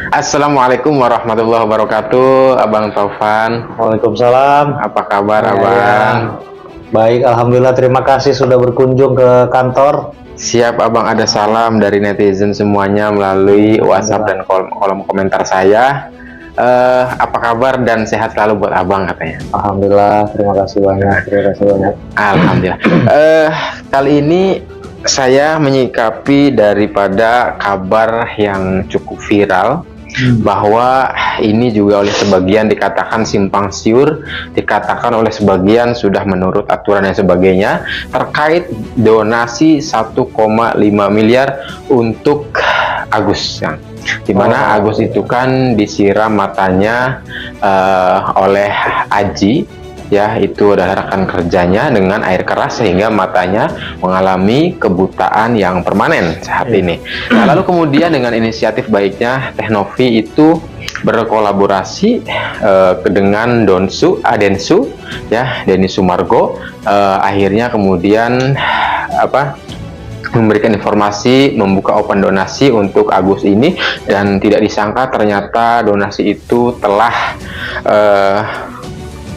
Assalamualaikum warahmatullahi wabarakatuh, Abang Taufan. Waalaikumsalam. Apa kabar, Ya, Abang? baik, alhamdulillah. Terima kasih sudah berkunjung ke kantor. Siap, Abang. Ada salam dari netizen semuanya melalui WhatsApp dan kolom komentar saya. Apa kabar dan sehat selalu buat Abang katanya. Alhamdulillah, terima kasih banyak. Terima kasih banyak. Alhamdulillah. Kali ini saya menyikapi daripada kabar yang cukup viral, bahwa ini juga oleh sebagian dikatakan simpang siur, dikatakan oleh sebagian sudah menurut aturan dan sebagainya, terkait donasi 1,5 miliar untuk Agus, ya. Dimana Agus itu kan disiram matanya oleh Aji, ya, itu adalah rekan kerjanya, dengan air keras sehingga matanya mengalami kebutaan yang permanen saat ini. Nah, lalu kemudian dengan inisiatif baiknya Teknovi itu berkolaborasi dengan Densu, ya, Denny Sumargo, akhirnya kemudian memberikan informasi, membuka open donasi untuk Agus ini, dan tidak disangka ternyata donasi itu telah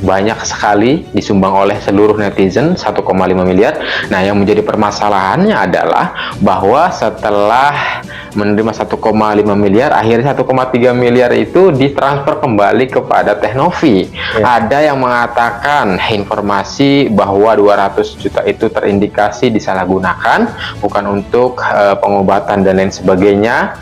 banyak sekali disumbang oleh seluruh netizen, 1,5 miliar. Nah, yang menjadi permasalahannya adalah bahwa setelah menerima 1,5 miliar, akhirnya 1,3 miliar itu ditransfer kembali kepada Teknovi. Ya. Ada yang mengatakan informasi bahwa 200 juta itu terindikasi disalahgunakan, bukan untuk pengobatan dan lain sebagainya.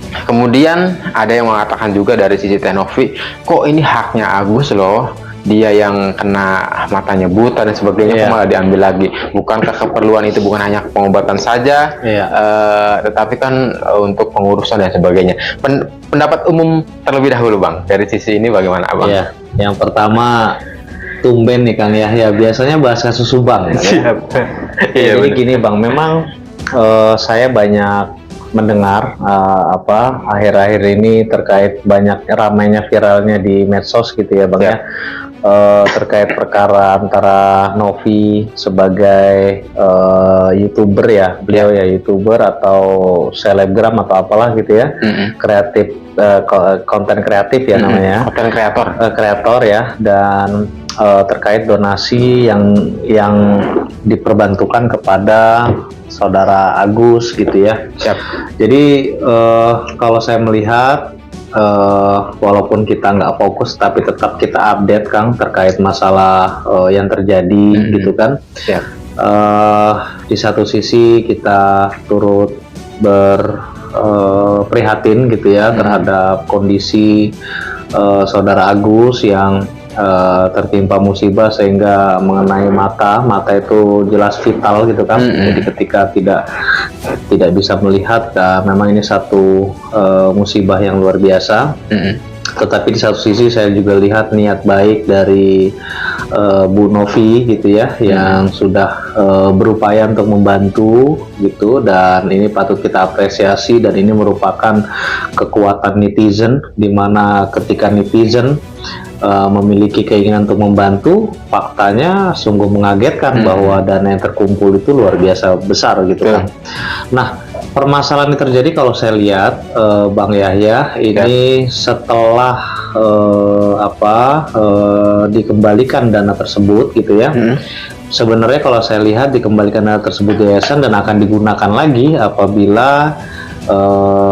Kemudian ada yang mengatakan juga dari sisi Teknovi, kok ini haknya Agus loh, dia yang kena matanya buta dan sebagainya, kok malah diambil lagi. Bukankah keperluan itu bukan hanya pengobatan saja, tetapi kan untuk pengurusan dan sebagainya. Pendapat umum terlebih dahulu, Bang, dari sisi ini bagaimana, Abang? Iya, yang pertama, tumben nih Kang Yahya, biasanya bahas kasus Subang. Siap. Jadi gini Bang, memang saya banyak mendengar akhir-akhir ini terkait banyak ramainya viralnya di medsos gitu ya Bang, ya, terkait perkara antara Novi sebagai YouTuber, ya, beliau ya YouTuber atau selebgram atau apalah gitu ya, kreatif, konten kreatif ya namanya, konten kreator ya, dan terkait donasi yang diperbantukan kepada saudara Agus gitu ya. Siap. Jadi kalau saya melihat, walaupun kita nggak fokus tapi tetap kita update Kang terkait masalah yang terjadi gitu kan. Siap. Di satu sisi kita turut prihatin gitu ya terhadap kondisi saudara Agus yang tertimpa musibah sehingga mengenai mata itu jelas vital gitu kan. Jadi ketika tidak bisa melihat, memang ini satu musibah yang luar biasa. Tetapi di satu sisi saya juga lihat niat baik dari Bu Novi gitu ya, yang sudah berupaya untuk membantu gitu, dan ini patut kita apresiasi, dan ini merupakan kekuatan netizen, di mana ketika netizen memiliki keinginan untuk membantu, faktanya sungguh mengagetkan bahwa dana yang terkumpul itu luar biasa besar gitu kan. Nah, permasalahan yang terjadi kalau saya lihat Bang Yahya ini setelah dikembalikan dana tersebut gitu ya. Sebenarnya kalau saya lihat dikembalikan dana tersebut yayasan dan akan digunakan lagi apabila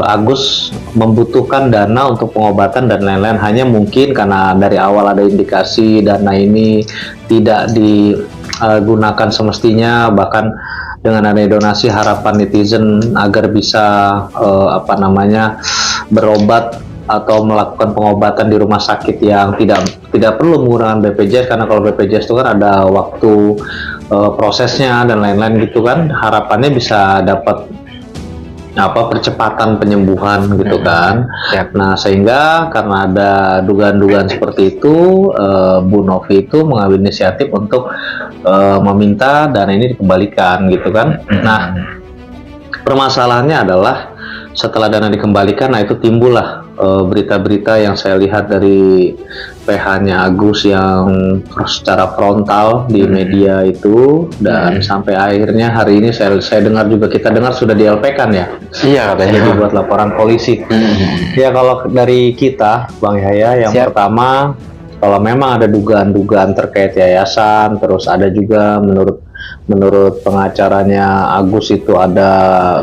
Agus membutuhkan dana untuk pengobatan dan lain-lain. Hanya mungkin karena dari awal ada indikasi dana ini tidak digunakan semestinya, bahkan dengan adanya donasi harapan netizen agar bisa berobat atau melakukan pengobatan di rumah sakit yang tidak perlu menggunakan BPJS, karena kalau BPJS itu kan ada waktu prosesnya dan lain-lain gitu kan. Harapannya bisa dapat percepatan penyembuhan gitu kan. Nah, sehingga karena ada dugaan-dugaan seperti itu, Bu Novi itu mengambil inisiatif untuk meminta dana ini dikembalikan gitu kan. Nah, permasalahannya adalah setelah dana dikembalikan, nah itu timbullah berita-berita yang saya lihat dari PH-nya Agus yang secara frontal di media itu, dan sampai akhirnya hari ini saya dengar juga, kita dengar sudah di LP kan ya. Iya, katanya dibuat laporan polisi. Ya, kalau dari kita Bang Yahya, yang pertama, kalau memang ada dugaan-dugaan terkait yayasan, terus ada juga menurut pengacaranya Agus itu ada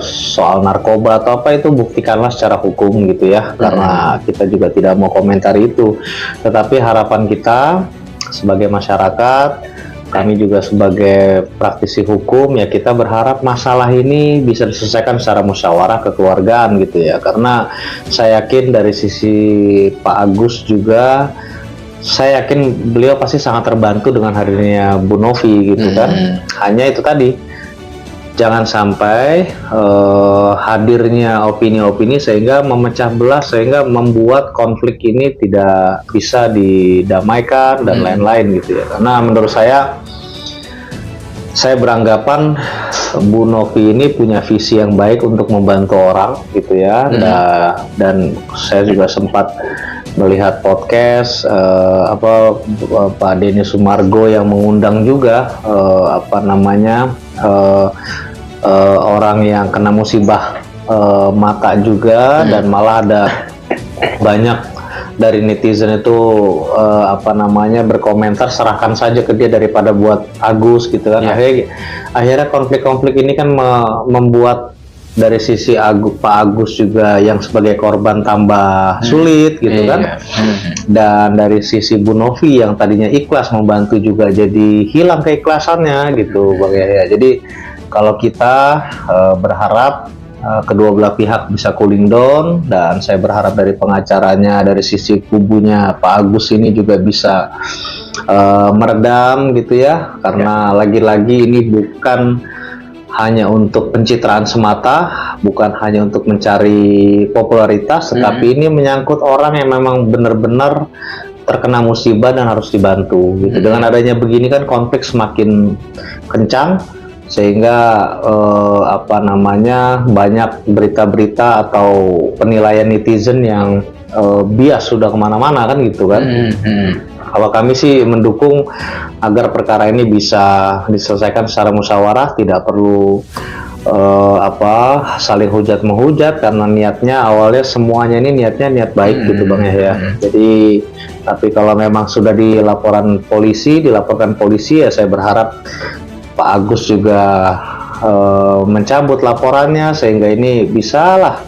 soal narkoba atau apa, itu buktikanlah secara hukum gitu ya, karena kita juga tidak mau komentar itu. Tetapi harapan kita sebagai masyarakat, kami juga sebagai praktisi hukum, ya kita berharap masalah ini bisa diselesaikan secara musyawarah kekeluargaan gitu ya, karena saya yakin dari sisi Pak Agus juga, saya yakin beliau pasti sangat terbantu dengan hadirnya Bu Novi gitu kan. Hanya itu tadi, jangan sampai hadirnya opini-opini sehingga memecah belah, sehingga membuat konflik ini tidak bisa didamaikan dan lain-lain gitu ya. Karena menurut saya beranggapan Bu Novi ini punya visi yang baik untuk membantu orang gitu ya. Dan saya juga sempat melihat podcast Pak Denny Sumargo yang mengundang juga orang yang kena musibah mata juga, dan malah ada banyak dari netizen itu berkomentar, serahkan saja ke dia daripada buat Agus gitu kan. Akhirnya konflik-konflik ini kan membuat dari sisi Pak Agus juga yang sebagai korban tambah sulit gitu kan. Dan dari sisi Bu Novi yang tadinya ikhlas membantu juga jadi hilang keikhlasannya gitu Bang Yahya. Jadi kalau kita berharap kedua belah pihak bisa cooling down, dan saya berharap dari pengacaranya, dari sisi kubunya Pak Agus ini juga bisa meredam gitu ya, karena lagi-lagi ini bukan hanya untuk pencitraan semata, bukan hanya untuk mencari popularitas, tetapi ini menyangkut orang yang memang benar-benar terkena musibah dan harus dibantu gitu. Dengan adanya begini kan konflik semakin kencang, sehingga banyak berita-berita atau penilaian netizen yang bias sudah kemana-mana kan gitu kan. Kalau kami sih mendukung agar perkara ini bisa diselesaikan secara musyawarah, tidak perlu saling hujat menghujat, karena niatnya awalnya semuanya ini niat baik gitu Bang Yahya. Jadi tapi kalau memang sudah dilaporkan polisi, ya saya berharap Pak Agus juga mencabut laporannya, sehingga ini bisalah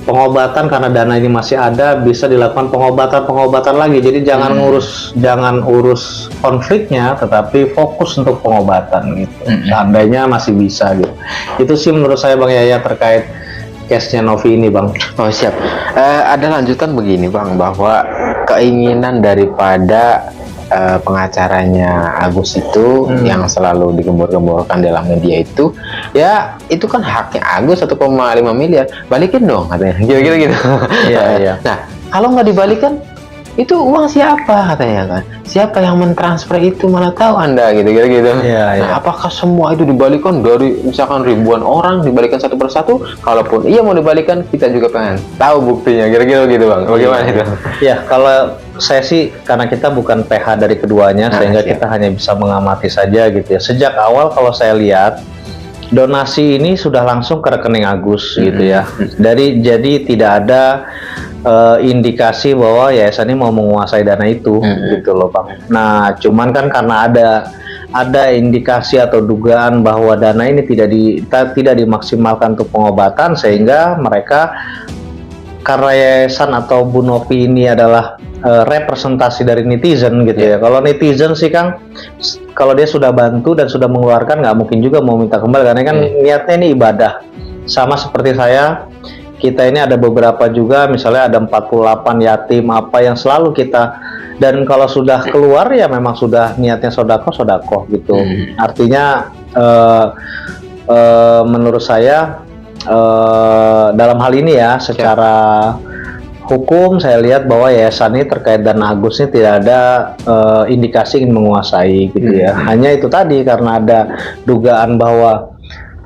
pengobatan, karena dana ini masih ada, bisa dilakukan pengobatan lagi. Jadi jangan urus konfliknya, tetapi fokus untuk pengobatan gitu. Seandainya masih bisa gitu. Itu sih menurut saya Bang Yahya terkait case-nya Novi ini Bang. Oh siap. Ada lanjutan begini Bang, bahwa keinginan daripada pengacaranya Agus itu yang selalu digembor-gemborkan dalam media itu, ya itu kan haknya Agus 1,5 miliar, balikin dong katanya, gitu. Iya. Nah, kalau nggak dibalikan, itu uang siapa katanya kan? Siapa yang mentransfer itu, mana tahu Anda gitu. Nah, apakah semua itu dibalikan dari misalkan ribuan orang, dibalikan satu persatu? Kalaupun iya mau dibalikan, kita juga pengen tahu buktinya, gitu Bang. Bagaimana itu? Ya, kalau saya sih, karena kita bukan PH dari keduanya, sehingga kita hanya bisa mengamati saja gitu ya. Sejak awal kalau saya lihat, donasi ini sudah langsung ke rekening Agus gitu ya. Jadi tidak ada indikasi bahwa yayasan ini mau menguasai dana itu gitu loh Bang. Nah, cuman kan karena ada ada indikasi atau dugaan bahwa dana ini tidak dimaksimalkan untuk pengobatan, sehingga mereka, karena yayasan atau Bu Novi ini adalah representasi dari netizen gitu ya. Kalau netizen sih Kang, kalau dia sudah bantu dan sudah mengeluarkan, nggak mungkin juga mau minta kembali, karena kan niatnya ini ibadah. Sama seperti saya, kita ini ada beberapa juga, misalnya ada 48 yatim apa yang selalu kita, dan kalau sudah keluar ya memang sudah niatnya sodako gitu. Artinya menurut saya dalam hal ini ya, secara hukum saya lihat bahwa yayasan ini terkait dana Agus ini tidak ada indikasi ingin menguasai gitu ya. Hanya itu tadi, karena ada dugaan bahwa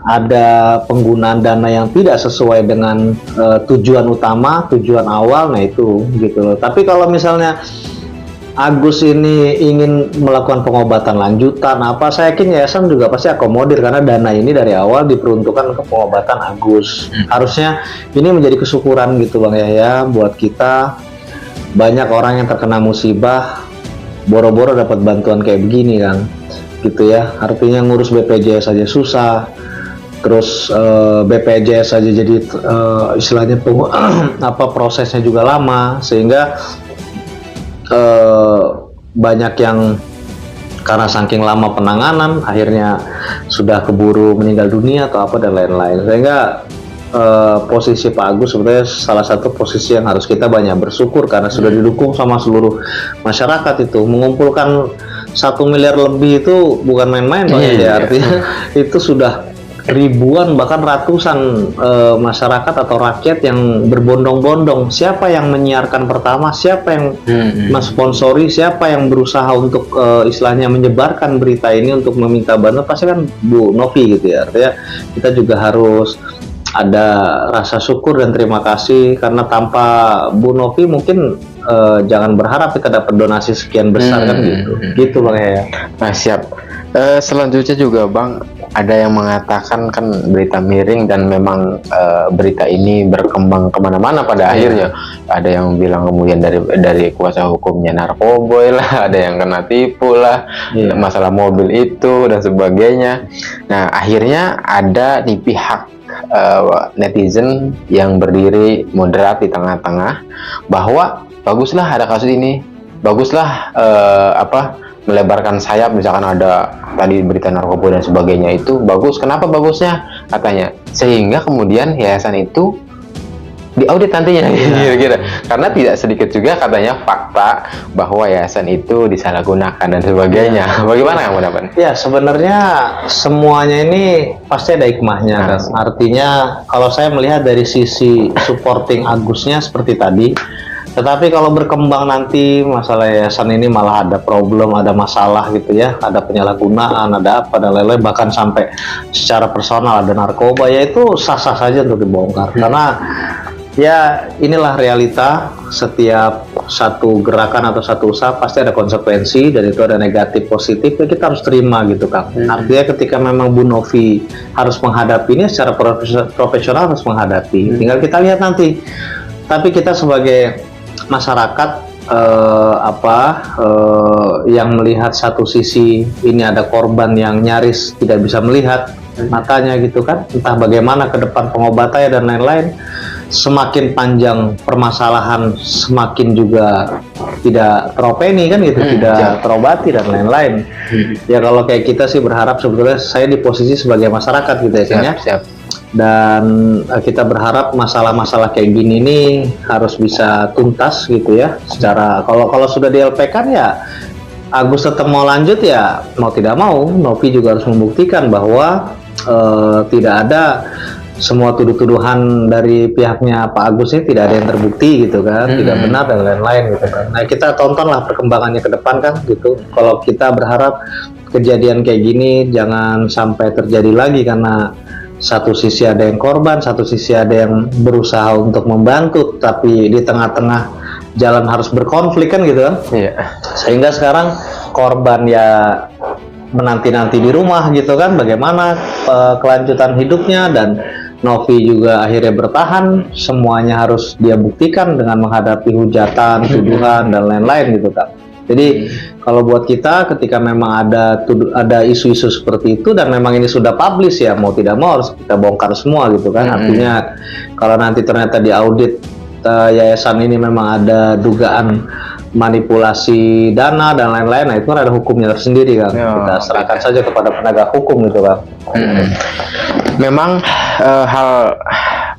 ada penggunaan dana yang tidak sesuai dengan tujuan utama, tujuan awal, nah itu gitu loh. Tapi kalau misalnya Agus ini ingin melakukan pengobatan lanjutan apa, saya yakin yayasan juga pasti akomodir, karena dana ini dari awal diperuntukkan ke pengobatan Agus. Harusnya ini menjadi kesyukuran gitu Bang Yahya buat kita. Banyak orang yang terkena musibah boro-boro dapat bantuan kayak begini kan gitu ya. Artinya ngurus BPJS saja susah, terus BPJS saja jadi istilahnya prosesnya juga lama, sehingga banyak yang karena saking lama penanganan akhirnya sudah keburu meninggal dunia atau apa dan lain-lain. Sehingga posisi Pak Agus sebenarnya salah satu posisi yang harus kita banyak bersyukur, karena sudah didukung sama seluruh masyarakat. Itu mengumpulkan 1 miliar lebih itu bukan main-main Pak ya. Artinya itu sudah ribuan bahkan ratusan masyarakat atau rakyat yang berbondong-bondong. Siapa yang menyiarkan pertama, siapa yang mensponsori, siapa yang berusaha untuk istilahnya menyebarkan berita ini untuk meminta bantuan, pasti kan Bu Novi gitu ya. Artinya kita juga harus ada rasa syukur dan terima kasih, karena tanpa Bu Novi mungkin jangan berharap kita dapat donasi sekian besar kan gitu Bang ya. Nah siap. Selanjutnya juga Bang, ada yang mengatakan kan berita miring, dan memang berita ini berkembang kemana-mana pada akhirnya. Ada yang bilang kemudian dari kuasa hukumnya narkoboy lah, ada yang kena tipu lah, masalah mobil itu dan sebagainya. Nah akhirnya ada di pihak netizen yang berdiri moderat di tengah-tengah, bahwa baguslah ada kasus ini, baguslah melebarkan sayap, misalkan ada tadi berita narkoba dan sebagainya, itu bagus. Kenapa bagusnya? Katanya sehingga kemudian yayasan itu diaudit nantinya kira-kira, karena tidak sedikit juga katanya fakta bahwa yayasan itu disalahgunakan dan sebagainya. Bagaimana kamu dapat? Ya sebenarnya semuanya ini pasti ada hikmahnya kan. Artinya kalau saya melihat dari sisi supporting Agusnya seperti tadi, tetapi kalau berkembang nanti masalah yayasan ini malah ada problem, ada masalah gitu ya, ada penyalahgunaan, ada apa dan lain-lain, bahkan sampai secara personal ada narkoba, ya itu sah-sah saja untuk dibongkar. Karena ya inilah realita, setiap satu gerakan atau satu usaha pasti ada konsekuensi, dan itu ada negatif positif, ya kita harus terima gitu Kang. Artinya ketika memang Bu Novi harus menghadapi ini secara profesional, harus menghadapi, tinggal kita lihat nanti. Tapi kita sebagai masyarakat yang melihat satu sisi ini ada korban yang nyaris tidak bisa melihat matanya gitu kan, entah bagaimana ke depan pengobatannya dan lain-lain. Semakin panjang permasalahan, semakin juga tidak teropeni kan gitu, tidak terobati dan lain-lain. Ya kalau kayak kita sih berharap, sebetulnya saya di posisi sebagai masyarakat gitu ya. Siap. Dan kita berharap masalah-masalah kayak gini nih harus bisa tuntas gitu ya. Secara kalau sudah di LP kan ya Agus tetap mau lanjut, ya mau tidak mau Novi juga harus membuktikan bahwa tidak ada semua tuduh-tuduhan dari pihaknya Pak Agus ini tidak ada yang terbukti gitu kan, tidak benar dan lain-lain gitu kan. Nah kita tontonlah perkembangannya ke depan kan gitu. Kalau kita berharap kejadian kayak gini jangan sampai terjadi lagi, karena satu sisi ada yang korban, satu sisi ada yang berusaha untuk membantu, tapi di tengah-tengah jalan harus berkonflik kan gitu kan. Sehingga sekarang korban ya menanti-nanti di rumah gitu kan, bagaimana kelanjutan hidupnya, dan Novi juga akhirnya bertahan. Semuanya harus dia buktikan dengan menghadapi hujatan, tuduhan dan lain-lain gitu kan. Jadi kalau buat kita ketika memang ada isu-isu seperti itu dan memang ini sudah publish ya, mau tidak mau harus kita bongkar semua gitu kan. Artinya kalau nanti ternyata di audit yayasan ini memang ada dugaan manipulasi dana dan lain-lain, nah itu kan ada hukumnya tersendiri kan. Kita serahkan saja kepada penegak hukum gitu kan. Memang hal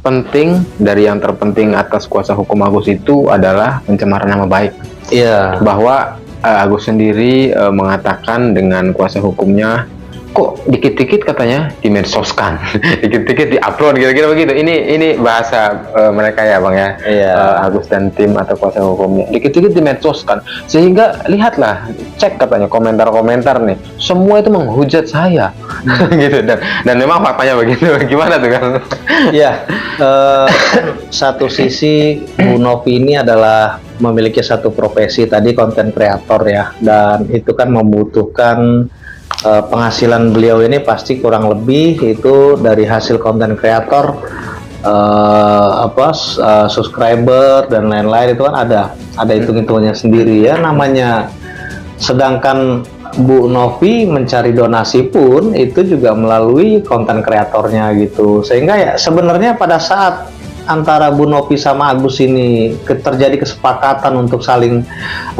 penting dari yang terpenting atas kuasa hukum Agus itu adalah pencemaran nama baik. Iya. Bahwa Agus sendiri mengatakan dengan kuasa hukumnya, kok dikit-dikit katanya dimedsoskan, dikit-dikit diupload kira-kira begitu. Ini bahasa mereka ya bang ya, Agus dan tim atau kuasa hukumnya, dikit-dikit dimedsoskan, sehingga lihatlah, cek katanya komentar-komentar nih, semua itu menghujat saya, gitu dan memang faktanya begitu. Gimana tuh kan? Ya, satu sisi Bu Novi ini adalah memiliki satu profesi tadi, konten kreator ya, dan itu kan membutuhkan penghasilan beliau ini pasti kurang lebih itu dari hasil konten kreator, subscriber dan lain-lain itu kan ada hitung-hitungannya sendiri ya namanya. Sedangkan Bu Novi mencari donasi pun itu juga melalui konten kreatornya gitu, sehingga ya sebenarnya pada saat antara Bu Novi sama Agus ini terjadi kesepakatan untuk saling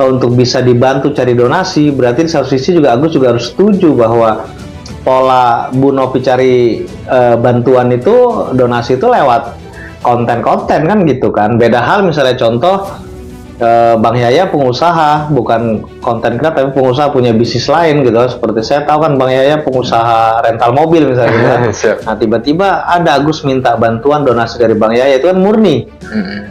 untuk bisa dibantu cari donasi, berarti di satu sisi juga Agus juga harus setuju bahwa pola Bu Novi cari bantuan itu, donasi itu lewat konten-konten kan gitu kan. Beda hal misalnya contoh Bang Yaya pengusaha, bukan konten kreator tapi pengusaha, punya bisnis lain gitu. Seperti saya tahu kan Bang Yaya pengusaha rental mobil misalnya gitu kan. Nah tiba-tiba ada Agus minta bantuan donasi dari Bang Yaya, itu kan murni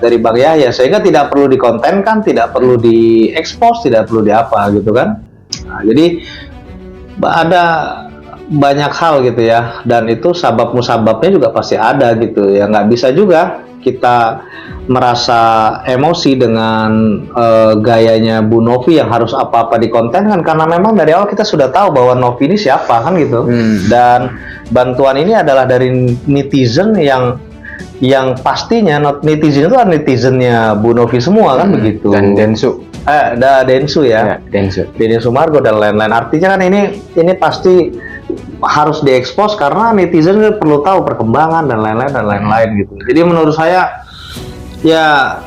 dari Bang Yaya, sehingga tidak perlu dikontenkan, tidak perlu diekspos, tidak perlu diapa gitu kan. Nah, jadi ada banyak hal gitu ya, dan itu sabab musababnya juga pasti ada gitu ya. Nggak bisa juga kita merasa emosi dengan gayanya Bu Novi yang harus apa-apa dikontenkan, karena memang dari awal kita sudah tahu bahwa Novi ini siapa kan gitu. Dan bantuan ini adalah dari netizen yang pastinya netizen itu kan netizennya Bu Novi semua kan begitu. Dan Densu. Densu ya. Denny Sumargo dan lain-lain. Artinya kan ini pasti harus diekspos karena netizen perlu tahu perkembangan dan lain-lain gitu. Jadi menurut saya ya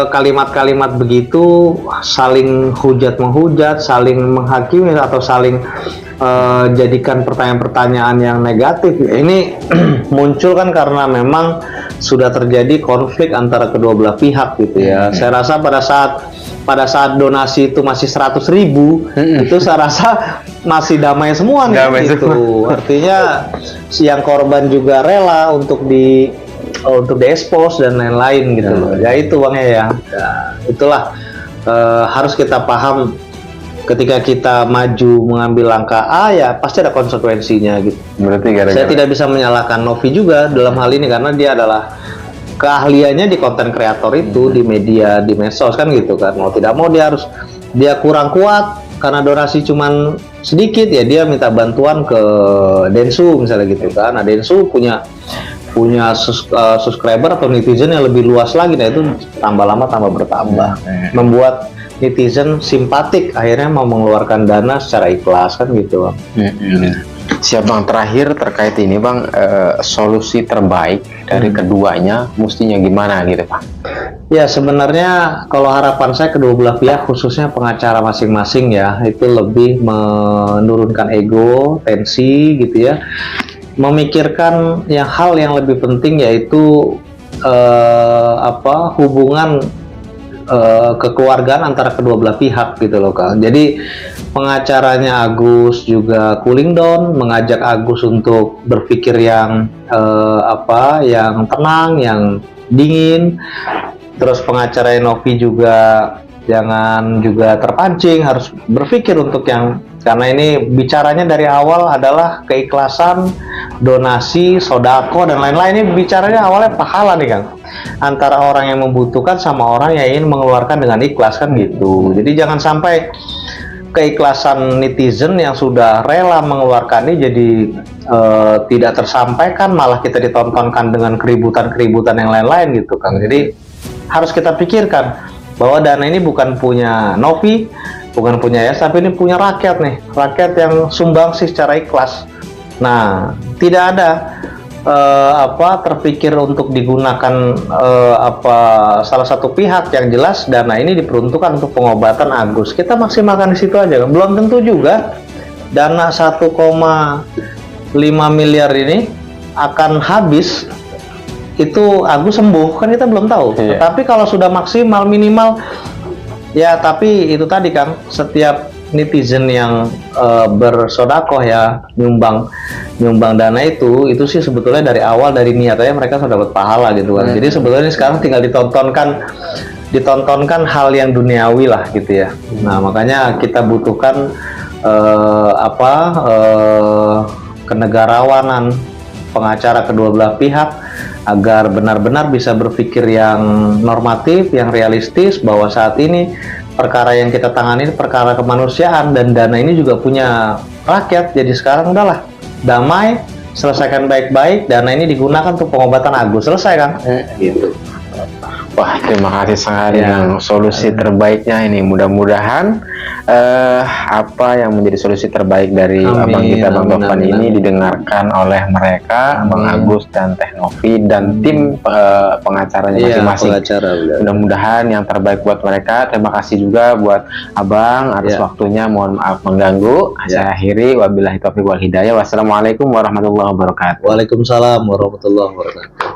kalimat-kalimat begitu saling hujat menghujat, saling menghakimi atau saling jadikan pertanyaan-pertanyaan yang negatif ini muncul kan karena memang sudah terjadi konflik antara kedua belah pihak gitu ya. Saya rasa pada saat donasi itu masih 100.000 itu saya rasa masih damai semua nih gitu. Artinya yang korban juga rela untuk diekspos dan lain-lain gitu loh. Ya itu Bang ya. Itulah harus kita paham, ketika kita maju mengambil langkah A ya pasti ada konsekuensinya gitu. Berarti saya tidak bisa menyalahkan Novi juga dalam hal ini karena dia adalah keahliannya di konten kreator itu, di media, di medsos kan gitu kan. Mau tidak mau dia kurang kuat karena donasi cuman sedikit ya, dia minta bantuan ke Densu misalnya gitu kan. Nah Densu punya subscriber atau netizen yang lebih luas lagi, nah itu tambah lama tambah bertambah, membuat netizen simpatik, akhirnya mau mengeluarkan dana secara ikhlas kan gitu. Siap Bang, terakhir terkait ini Bang, solusi terbaik dari keduanya mestinya gimana gitu Bang? Ya sebenarnya kalau harapan saya kedua belah pihak khususnya pengacara masing-masing ya itu lebih menurunkan ego, tensi gitu ya, memikirkan hal yang lebih penting yaitu hubungan kekeluargaan antara kedua belah pihak gitu loh Kang. Jadi pengacaranya Agus juga cooling down, mengajak Agus untuk berpikir yang tenang, yang dingin. Terus pengacaranya Novi juga jangan juga terpancing, harus berpikir untuk karena ini bicaranya dari awal adalah keikhlasan, donasi, sodako dan lain-lain. Ini bicaranya awalnya pahala nih Kang, antara orang yang membutuhkan sama orang yang ingin mengeluarkan dengan ikhlas kan gitu. Jadi jangan sampai keikhlasan netizen yang sudah rela mengeluarkan ini jadi tidak tersampaikan, malah kita ditontonkan dengan keributan-keributan yang lain-lain gitu Kang. Jadi harus kita pikirkan bahwa dana ini bukan punya Novi, bukan punya ya, tapi ini punya rakyat nih, rakyat yang sumbang sih secara ikhlas. Nah, tidak ada terpikir untuk digunakan salah satu pihak. Yang jelas dana ini diperuntukkan untuk pengobatan Agus. Kita maksimalkan di situ aja. Belum tentu juga dana 1,5 miliar ini akan habis itu Agus sembuh, kan kita belum tahu. Iya. Tapi kalau sudah maksimal minimal ya, tapi itu tadi kan, setiap netizen yang bersodakoh ya, nyumbang dana itu sih sebetulnya dari awal, dari niatnya mereka sudah dapat pahala gitu kan. Jadi sebetulnya ini sekarang tinggal ditontonkan hal yang duniawi lah gitu ya. Nah, makanya kita butuhkan kenegarawanan pengacara kedua belah pihak agar benar-benar bisa berpikir yang normatif, yang realistis, bahwa saat ini perkara yang kita tangani perkara kemanusiaan dan dana ini juga punya rakyat. Jadi sekarang udahlah, damai, selesaikan baik-baik, dana ini digunakan untuk pengobatan Agus, selesai kan? Gitu. Wah, terima kasih sekali Ya. yang solusi terbaiknya ini. Mudah-mudahan apa yang menjadi solusi terbaik dari Amin, abang kita, Bang amin, Dofan amin, ini amin. didengarkan oleh mereka, Bang Amin. Agus dan Teh Novi dan tim pengacaranya Iya, masing-masing. pengacara, benar. Mudah-mudahan yang terbaik buat mereka. Terima kasih juga buat abang atas Ya. waktunya. Mohon maaf mengganggu. Ya. Saya akhiri. Wabillahi taufiq wal hidayah. Wassalamualaikum warahmatullahi wabarakatuh. Waalaikumsalam warahmatullahi wabarakatuh.